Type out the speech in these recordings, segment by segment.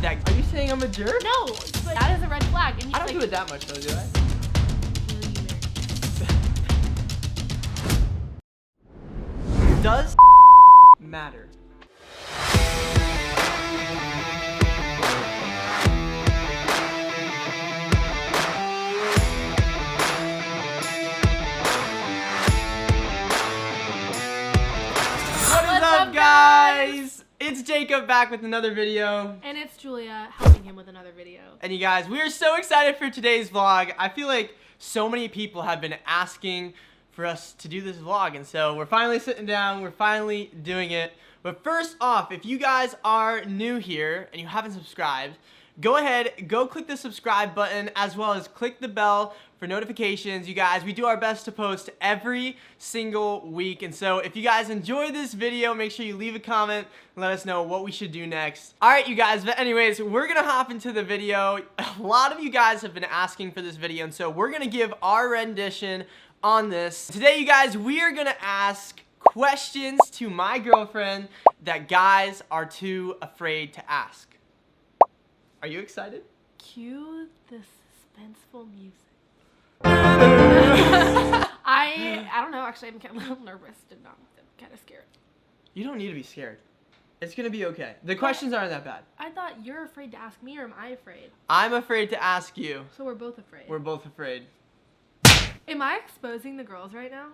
Are you saying I'm a jerk? No, but that is a red flag. And I don't do it that much though, do I? Does matter? What is up, guys? It's Jacob back with another video. And it's Julia helping him with another video. And you guys, we are so excited for today's vlog. I feel like so many people have been asking for us to do this vlog, and so we're finally sitting down, we're finally doing it. But first off, if you guys are new here and you haven't subscribed, go ahead, go click the subscribe button as well as click the bell for notifications. You guys, we do our best to post every single week, and so if you guys enjoy this video, make sure you leave a comment and let us know what we should do next. Alright you guys, but anyways, we're gonna hop into the video. A lot of you guys have been asking for this video, and so we're gonna give our rendition on this. Today you guys, we are gonna ask questions to my girlfriend that guys are too afraid to ask. Are you excited? Cue the suspenseful music. I don't know, actually I'm kind of a little nervous and I'm kind of scared. You don't need to be scared. It's gonna be okay. The questions aren't that bad. I thought you're afraid to ask me, or am I afraid? I'm afraid to ask you. So we're both afraid. We're both afraid. Am I exposing the girls right now?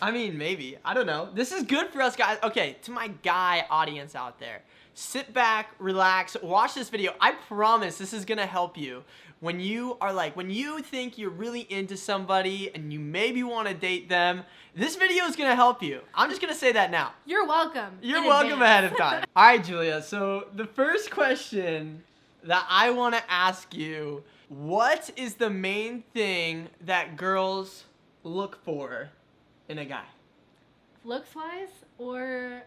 I mean, maybe. I don't know. This is good for us guys. Okay, to my guy audience out there, sit back, relax, watch this video. I promise this is gonna help you when you are when you think you're really into somebody and you maybe want to date them. This video is gonna help you. I'm just gonna say that now. You're welcome. You're welcome ahead of time. All right, Julia. So the first question that I want to ask you, what is the main thing that girls look for in a guy? Looks wise or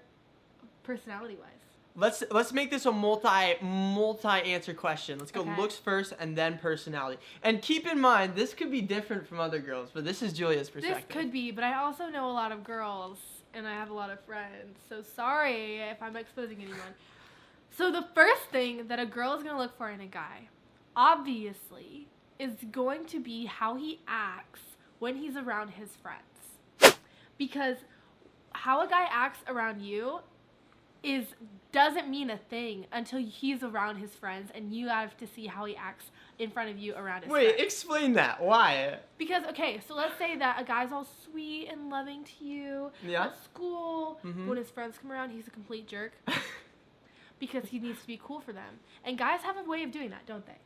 personality wise? Let's make this a multi-answer question. Let's go Okay. looks first and then personality. And keep in mind, this could be different from other girls, but this is Julia's perspective. This could be, but I also know a lot of girls and I have a lot of friends. So sorry if I'm exposing anyone. So the first thing that a girl is going to look for in a guy, obviously, is going to be how he acts when he's around his friends. Because how a guy acts around you doesn't mean a thing until he's around his friends, and you have to see how he acts in front of you around his friends. Wait, explain that. Why? Because, okay, so let's say that a guy's all sweet and loving to you at school. When his friends come around, he's a complete jerk. Because he needs to be cool for them. And guys have a way of doing that, don't they?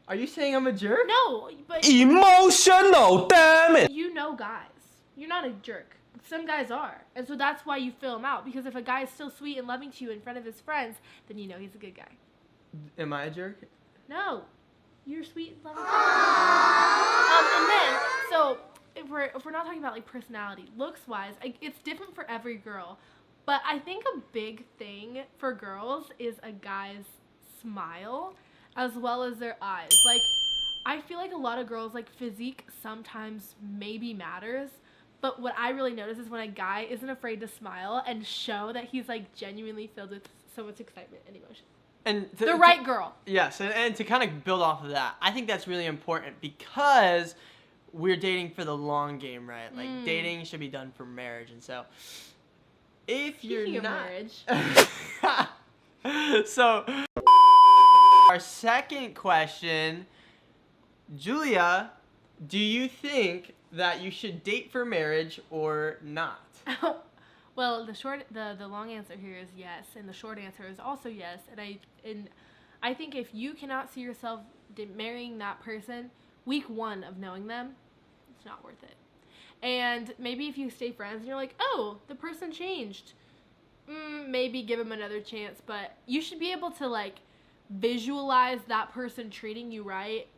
Are you saying I'm a jerk? No, but... Emotional, damn it! You know guys. You're not a jerk. Some guys are. And so that's why you fill him out. Because if a guy is still sweet and loving to you in front of his friends, then you know he's a good guy. Am I a jerk? No. You're sweet and loving. And then, so, if we're not talking about, personality, looks-wise, it's different for every girl. But I think a big thing for girls is a guy's smile as well as their eyes. I feel like a lot of girls, physique sometimes maybe matters. But what I really notice is when a guy isn't afraid to smile and show that he's, genuinely filled with so much excitement and emotion. And the right girl. Yes, and to kind of build off of that, I think that's really important because we're dating for the long game, right? Dating should be done for marriage, and so... If you're Speaking not of marriage. So our second question, Julia, do you think that you should date for marriage or not? Well, the long answer here is yes, and the short answer is also yes. And I think if you cannot see yourself marrying that person week one of knowing them, it's not worth it. And maybe if you stay friends and you're like, oh, the person changed, maybe give him another chance. But you should be able to, visualize that person treating you right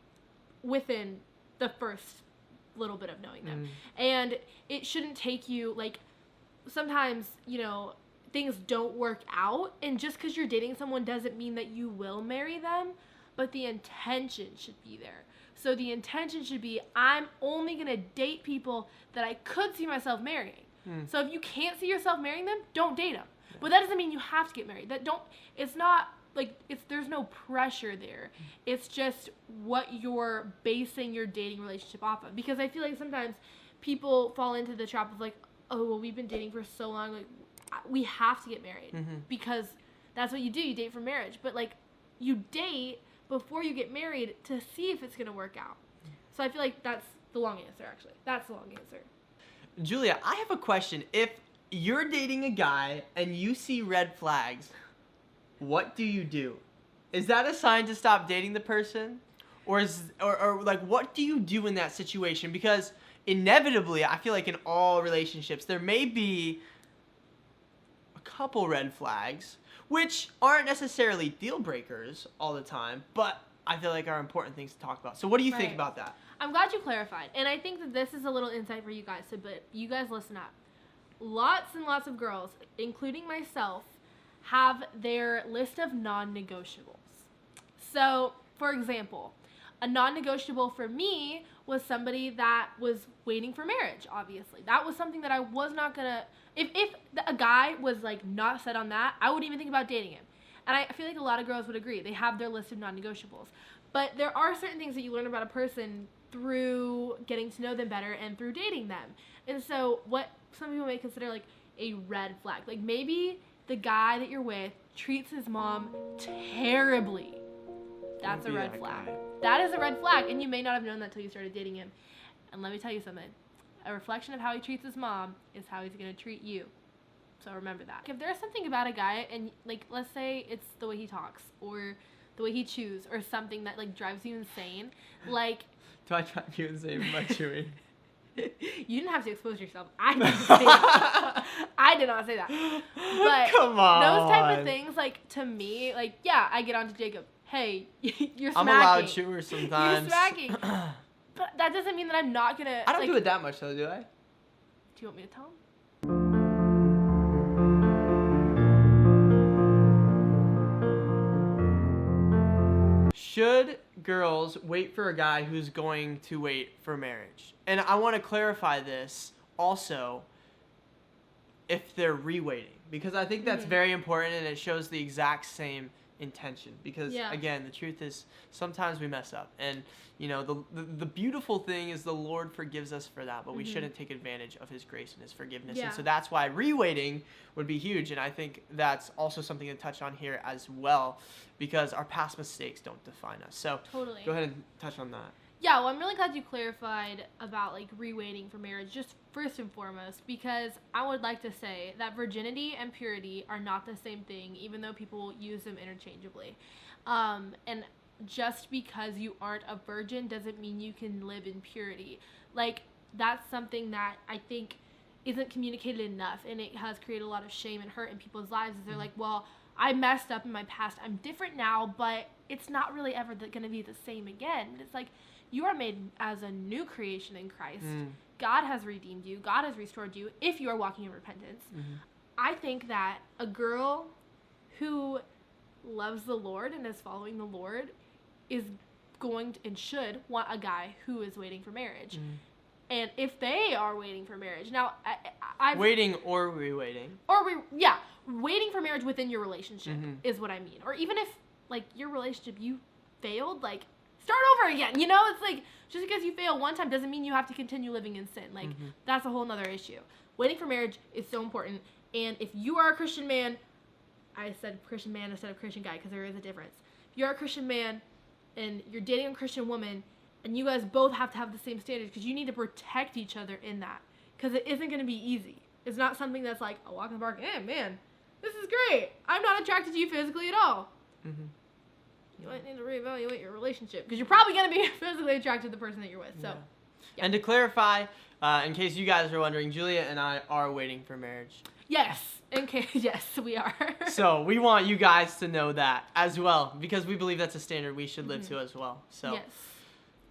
within the first little bit of knowing them. And it shouldn't take you, sometimes, things don't work out. And just because you're dating someone doesn't mean that you will marry them. But the intention should be there. So the intention should be, I'm only going to date people that I could see myself marrying. So if you can't see yourself marrying them, don't date them. But that doesn't mean you have to get married. It's not there's no pressure there. It's just what you're basing your dating relationship off of. Because I feel like sometimes people fall into the trap of like, oh, well, we've been dating for so long, like we have to get married because that's what you do. You date for marriage, but like you date before you get married to see if it's gonna work out. So I feel like that's the long answer. Actually, that's the long answer. Julia, I have a question. If you're dating a guy and you see red flags, what do you do? Is that a sign to stop dating the person? Or like what do you do in that situation? Because inevitably, I feel like in all relationships, there may be a couple red flags, which aren't necessarily deal breakers all the time, but I feel like are important things to talk about. So what do you think about that? I'm glad you clarified. And I think that this is a little insight for you guys. So, but you guys listen up. Lots and lots of girls, including myself, have their list of non-negotiables. So, for example, a non-negotiable for me was somebody that was waiting for marriage, obviously. That was something that I was not gonna... If a guy was, like, not set on that, I wouldn't even think about dating him. And I feel like a lot of girls would agree. They have their list of non-negotiables. But there are certain things that you learn about a person through getting to know them better and through dating them. And so what some people may consider, like, a red flag. Like, maybe the guy that you're with treats his mom terribly. That's a red flag. That is a red flag, and you may not have known that until you started dating him. And let me tell you something. A reflection of how he treats his mom is how he's going to treat you. So remember that. If there's something about a guy, and, like, let's say it's the way he talks, or the way he chews, or something that, like, drives you insane, like... Do I drive you insane by chewing? You didn't have to expose yourself. I didn't say that. I did not say that. But come on. Those type of things, like, to me, like, yeah, I get on to Jacob. Hey, you're smacking. I'm a loud chewer sometimes. You're smacking. But that doesn't mean that I'm not gonna... I don't do it that much, though, do I? Do you want me to tell him? Should girls wait for a guy who's going to wait for marriage? And I want to clarify this also if they're re-waiting, because I think that's very important and it shows the exact same intention. Because again, the truth is sometimes we mess up, and you know the beautiful thing is the Lord forgives us for that, but we shouldn't take advantage of his grace and his forgiveness. And so that's why re-waiting would be huge, and I think that's also something to touch on here as well, because our past mistakes don't define us. So totally. Go ahead and touch on that. Yeah, well, I'm really glad you clarified about, like, re-waiting for marriage, just first and foremost, because I would like to say that virginity and purity are not the same thing, even though people use them interchangeably. And just because you aren't a virgin doesn't mean you can live in purity. Like, that's something that I think isn't communicated enough, and it has created a lot of shame and hurt in people's lives. They're like, well, I messed up in my past. I'm different now, but it's not really ever going to be the same again. It's like, you are made as a new creation in Christ. God has redeemed you. God has restored you if you are walking in repentance. I think that a girl who loves the Lord and is following the Lord is going to, and should want a guy who is waiting for marriage. And if they are waiting for marriage, now I've waiting or re-waiting, waiting for marriage within your relationship is what I mean. Or even if, like, your relationship, you failed, like, start over again. You know, it's like, just because you fail one time doesn't mean you have to continue living in sin. Like, that's a whole nother issue. Waiting for marriage is so important. And if you are a Christian man, I said Christian man instead of Christian guy because there is a difference. If you're a Christian man and you're dating a Christian woman, and you guys both have to have the same standards, because you need to protect each other in that. Because it isn't going to be easy. It's not something that's like, a walk in the park, hey, man, this is great. I'm not attracted to you physically at all. You might need to reevaluate your relationship, because you're probably going to be physically attracted to the person that you're with. So, And to clarify, in case you guys are wondering, Julia and I are waiting for marriage. Yes, yes, we are. So we want you guys to know that as well, because we believe that's a standard we should live to as well. So, yes.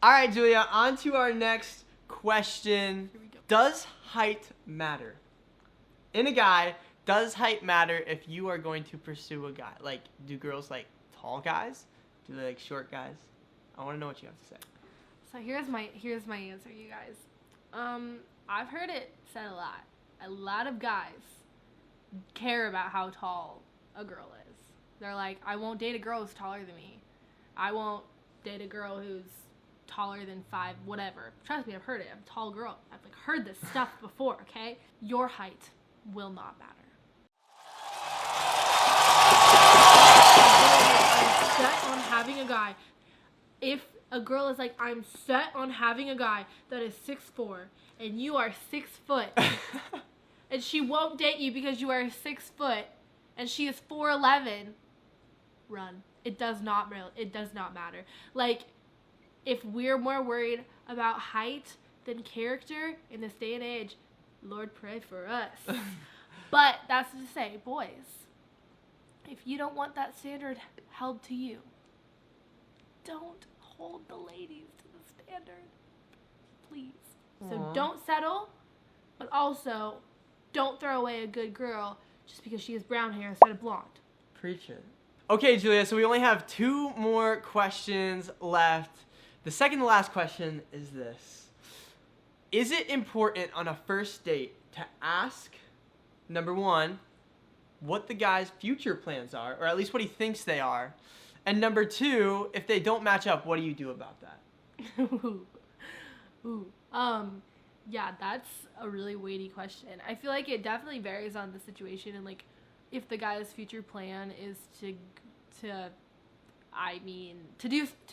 All right, Julia, on to our next question. Here we go. Does height matter? In a guy, does height matter if you are going to pursue a guy? Like, do girls like tall guys? Do they like short guys? I want to know what you have to say. So here's my answer, you guys. I've heard it said a lot. A lot of guys care about how tall a girl is. They're like, I won't date a girl who's taller than me. I won't date a girl who's taller than 5, whatever. Trust me, I've heard it. I'm a tall girl. I've like heard this stuff before, okay? Your height will not matter. I'm set on having a guy. If a girl is like, I'm set on having a guy that is 6'4", and you are 6 foot, and she won't date you because you are 6 foot, and she is 4'11", run. It does not matter. Like, if we're more worried about height than character in this day and age, Lord, pray for us. But that's to say, boys, if you don't want that standard held to you, don't hold the ladies to the standard, please. So don't settle, but also don't throw away a good girl just because she has brown hair instead of blonde. Preach it. Okay, Julia, so we only have 2 more questions left. The second to last question is this. Is it important on a first date to ask, number 1, what the guy's future plans are, or at least what he thinks they are? And number 2, if they don't match up, what do you do about that? Yeah, that's a really weighty question. I feel like it definitely varies on the situation, and like, if the guy's future plan is to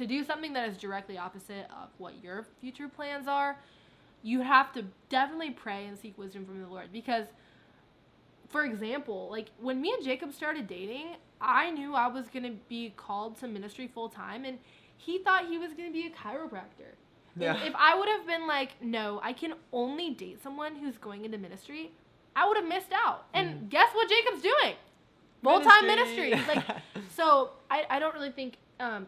do something that is directly opposite of what your future plans are, you have to definitely pray and seek wisdom from the Lord. Because, for example, like when me and Jacob started dating, I knew I was going to be called to ministry full time, and he thought he was going to be a chiropractor. Yeah. If I would have been like, no, I can only date someone who's going into ministry, I would have missed out. And guess what Jacob's doing? Full-time ministry. Like, so I don't really think,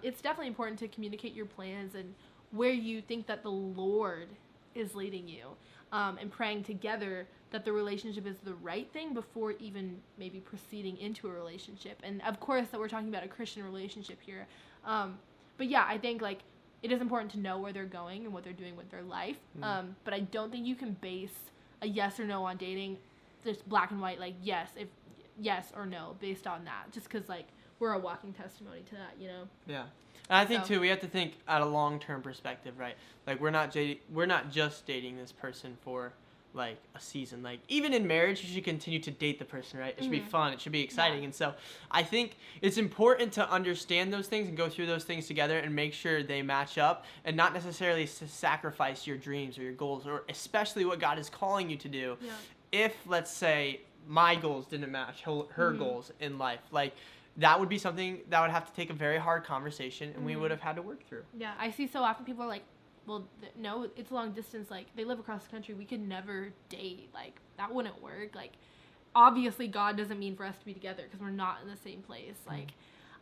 it's definitely important to communicate your plans and where you think that the Lord is leading you, and praying together that the relationship is the right thing before even maybe proceeding into a relationship. And of course that we're talking about a Christian relationship here. But yeah, I think like it is important to know where they're going and what they're doing with their life. But I don't think you can base a yes or no on dating just black and white, like yes or no based on that, just because like we're a walking testimony to that, you know? Yeah. And I think too, we have to think at a long-term perspective, right? Like we're not just dating this person for like a season. Like even in marriage, you should continue to date the person, right? It should be fun. It should be exciting. Yeah. And so I think it's important to understand those things and go through those things together and make sure they match up, and not necessarily to sacrifice your dreams or your goals, or especially what God is calling you to do. Yeah. If, let's say, my goals didn't match her goals in life, like that would be something that would have to take a very hard conversation, and we would have had to work through. Yeah, I see so often people are like, well, no, it's long distance. Like, they live across the country. We could never date. Like, that wouldn't work. Like, obviously, God doesn't mean for us to be together because we're not in the same place. Like,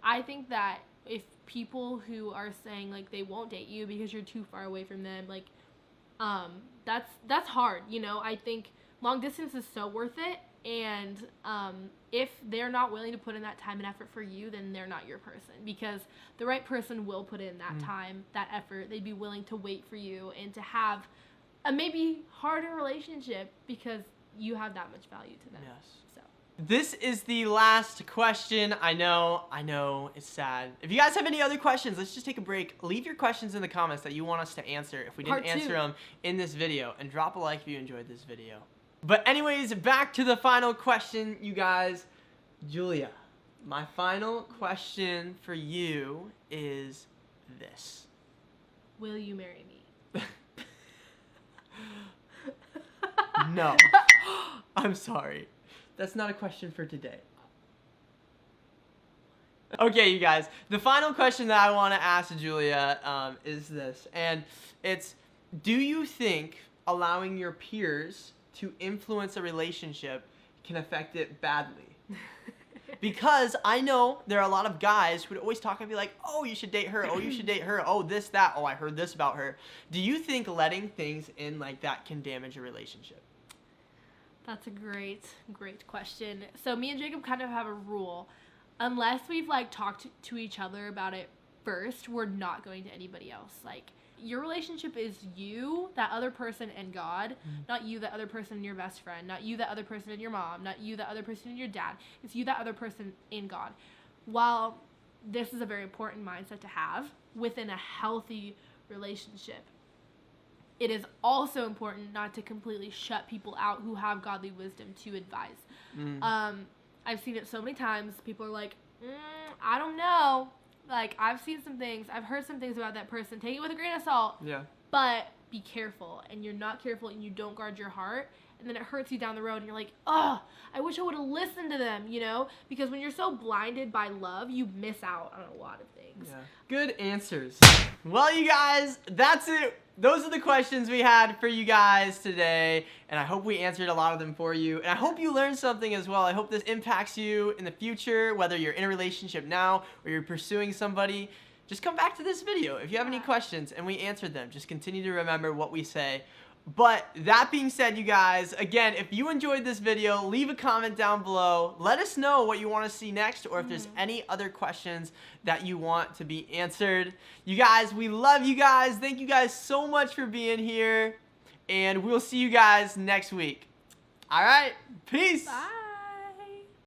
I think that if people who are saying, like, they won't date you because you're too far away from them, like, that's hard, you know? I think long distance is so worth it. And if they're not willing to put in that time and effort for you, then they're not your person, because the right person will put in that time, that effort. They'd be willing to wait for you and to have a maybe harder relationship because you have that much value to them. Yes. So This is the last question. I know, it's sad. If you guys have any other questions, let's just take a break. Leave your questions in the comments that you want us to answer if we didn't answer them in this video, and drop a like if you enjoyed this video. But anyways, back to the final question, you guys. Julia, my final question for you is this. will you marry me? No. I'm sorry. That's not a question for today. Okay, you guys. The final question that I want to ask Julia is this. And it's, do you think allowing your peers to influence a relationship can affect it badly? Because I know there are a lot of guys who would always talk and be like, oh, you should date her. Oh, you should date her. Oh, this, that. Oh, I heard this about her. Do you think letting things in like that can damage a relationship? That's a great question. So me and Jacob kind of have a rule. Unless we've like talked to each other about it first, we're not going to anybody else. Like, your relationship is you, that other person, and God. Not you, that other person, and your best friend. Not you, that other person, and your mom. Not you, that other person, and your dad. It's you, that other person, and God. while this is a very important mindset to have within a healthy relationship, it is also important not to completely shut people out who have godly wisdom to advise. I've seen it so many times. People are like, I don't know. Like, I've seen some things. I've heard some things about that person. Take it with a grain of salt. Yeah. But be careful. And you're not careful and you don't guard your heart. And then it hurts you down the road and you're like, oh, I wish I would have listened to them, you know? Because when you're so blinded by love, you miss out on a lot of things. Yeah. Good answers. Well, you guys, that's it. Those are the questions we had for you guys today, and I hope we answered a lot of them for you, and I hope you learned something as well. I hope this impacts you in the future, whether you're in a relationship now or you're pursuing somebody. Just come back to this video if you have any questions and we answered them. Just continue to remember what we say. But that being said, you guys, again, if you enjoyed this video, leave a comment down below. Let us know what you want to see next, or if there's any other questions that you want to be answered. You guys, we love you guys. Thank you guys so much for being here, and we'll see you guys next week. All right, peace. Bye.